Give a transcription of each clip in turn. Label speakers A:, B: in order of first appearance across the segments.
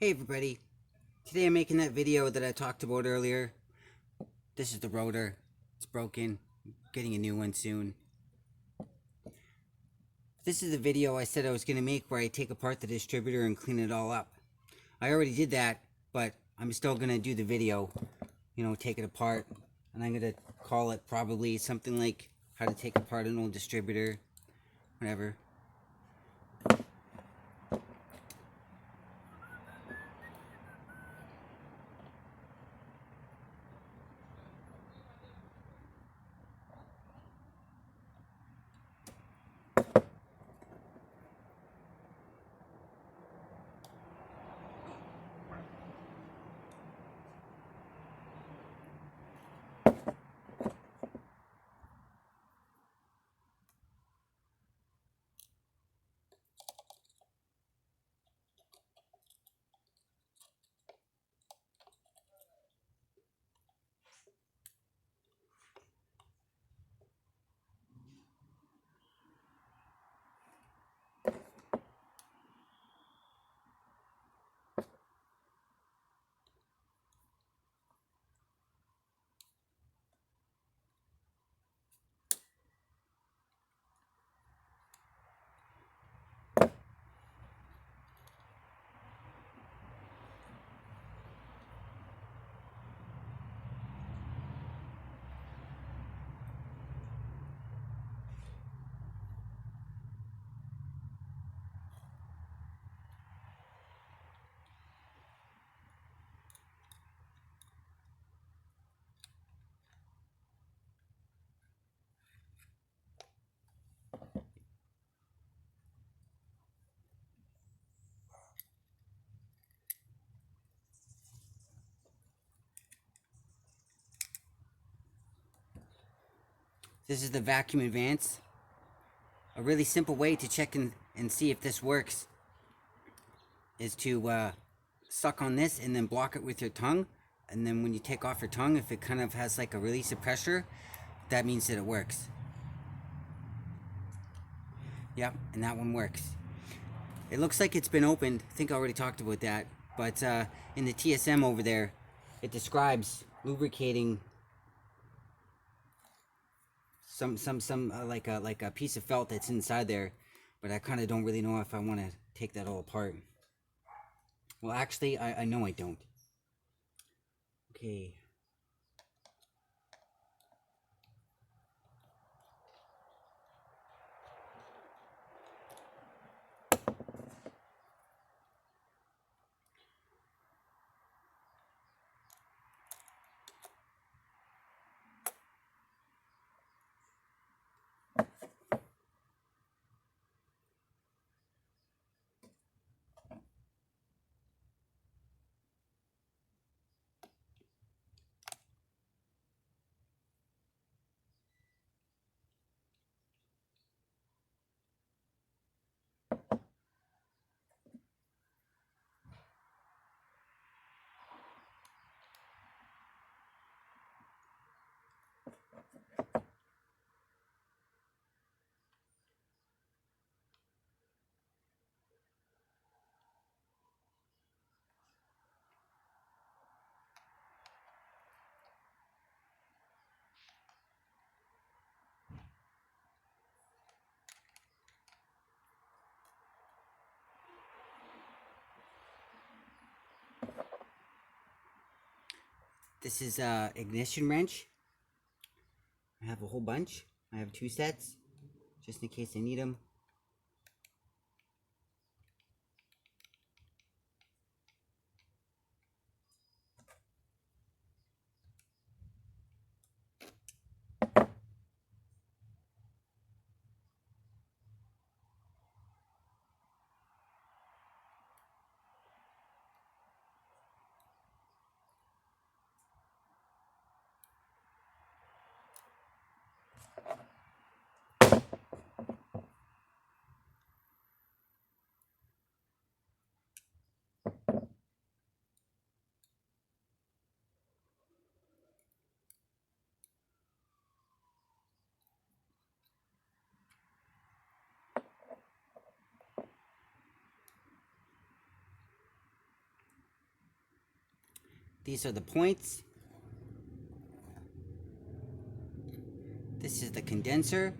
A: Hey everybody, today I'm making that video that I talked about earlier. This is the rotor. It's broken. I'm getting a new one soon. This is the video I said I was going to make where I take apart the distributor and clean it all up. I already did that, but I'm still going to do the video, take it apart. And I'm going to call it probably something like how to take apart an old distributor, whatever. This is the vacuum advance. A really simple way to check and see if this works is to suck on this and then block it with your tongue. And then when you take off your tongue, if it kind of has like a release of pressure, that means that it works. Yep, and that one works. It looks like it's been opened. I think I already talked about that. But in the TSM over there, it describes lubricating some like a piece of felt that's inside there. But I kind of don't really know if I want to take that all apart. Well, actually, I know I don't. Okay. This is ignition wrench. I have a whole bunch. I have 2 sets, just in case I need them. These are the points. This is the condenser.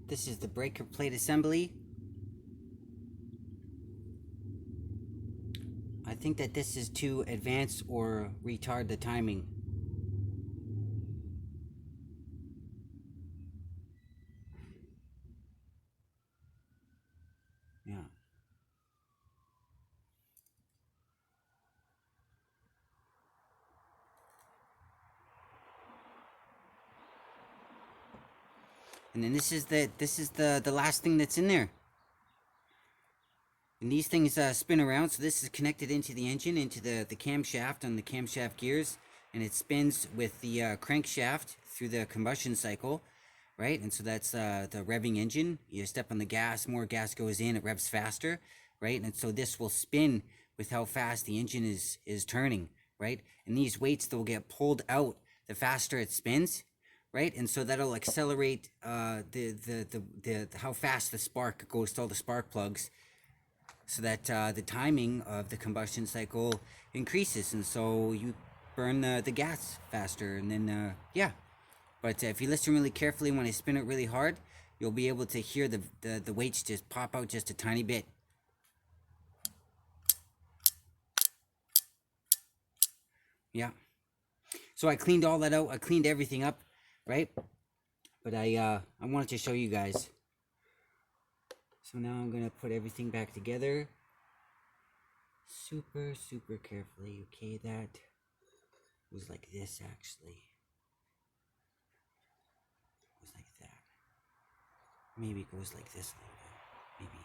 A: This is the breaker plate assembly. I think that this is to advance or retard the timing. Yeah. And then this is the last thing that's in there. And these things spin around, so this is connected into the engine, into the camshaft on the camshaft gears, and it spins with the crankshaft through the combustion cycle, right? And so that's the revving engine. You step on the gas, more gas goes in, it revs faster, right? And so this will spin with how fast the engine is turning, right? And these weights that will get pulled out the faster it spins, right? And so that'll accelerate the how fast the spark goes to all the spark plugs, so that the timing of the combustion cycle increases, and so you burn the gas faster. And then yeah, but if you listen really carefully when I spin it really hard, you'll be able to hear the weights just pop out just a tiny bit. Yeah, so I cleaned all that out, I cleaned everything up, right? But I wanted to show you guys. So now I'm gonna put everything back together super carefully. Okay, that was like this actually. It was like that. Maybe it goes like this a little bit. Maybe.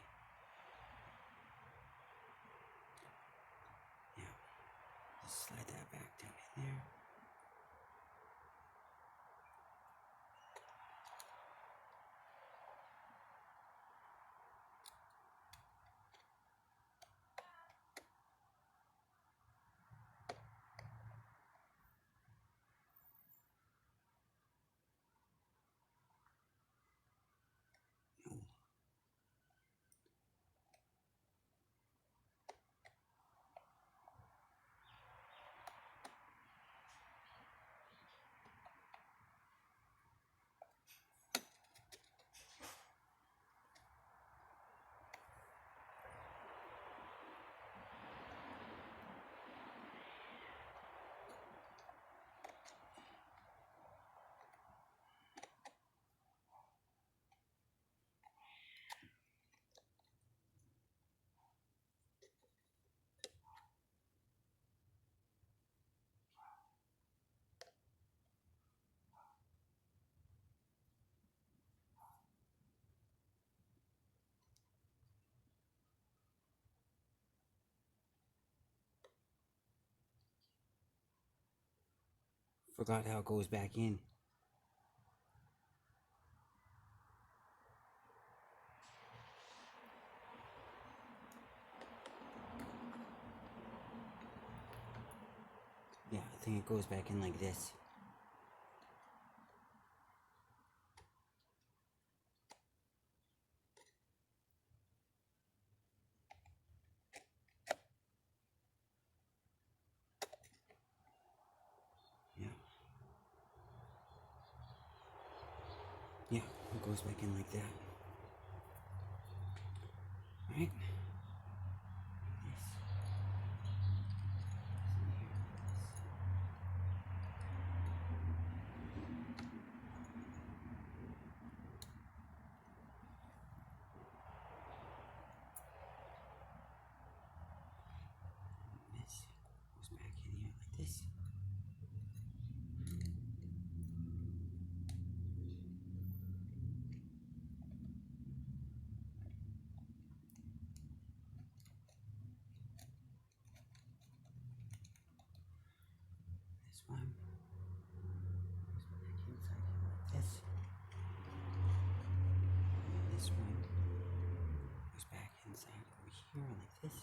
A: Forgot how it goes back in. Yeah, I think it goes back in like this. Yeah. Yeah, it goes back in like that. Alright. This goes back in here like this. This one goes back inside here like this. And this one goes back inside over here like this.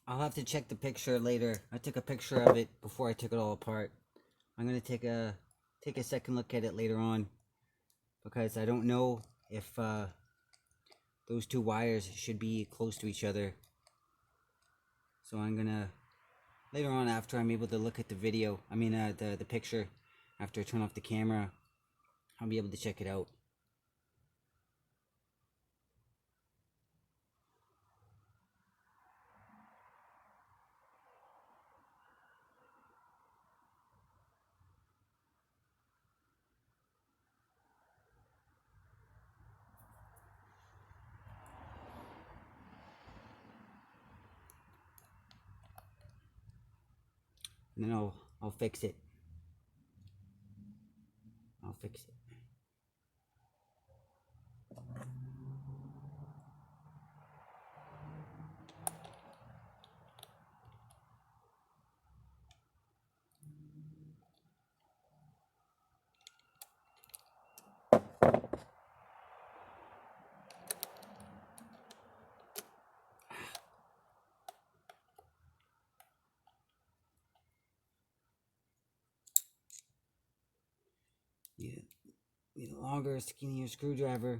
A: I'll have to check the picture later. I took a picture of it before I took it all apart. I'm gonna take a second look at it later on because I don't know if those two wires should be close to each other. So I'm gonna later on, after I'm able to look at the video, I mean the picture, after I turn off the camera, I'll be able to check it out. and then I'll fix it. I'll fix it. Need a longer, skinnier screwdriver.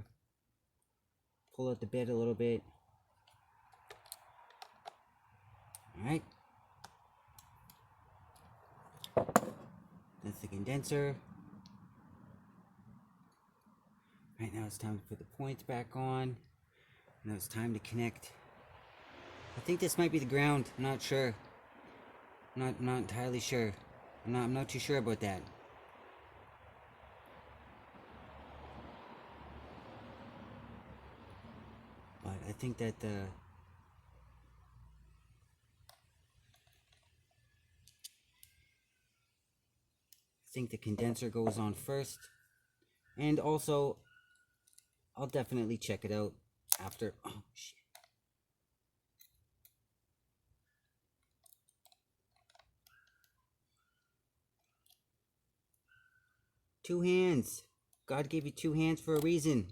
A: Pull out the bit a little bit. Alright. That's the condenser. Right now it's time to put the points back on. Now it's time to connect. I think this might be the ground. I'm not sure. I'm not entirely sure. I'm not too sure about that. But I think that the condenser goes on first. And also, I'll definitely check it out after. Oh shit. Two hands. God gave you two hands for a reason.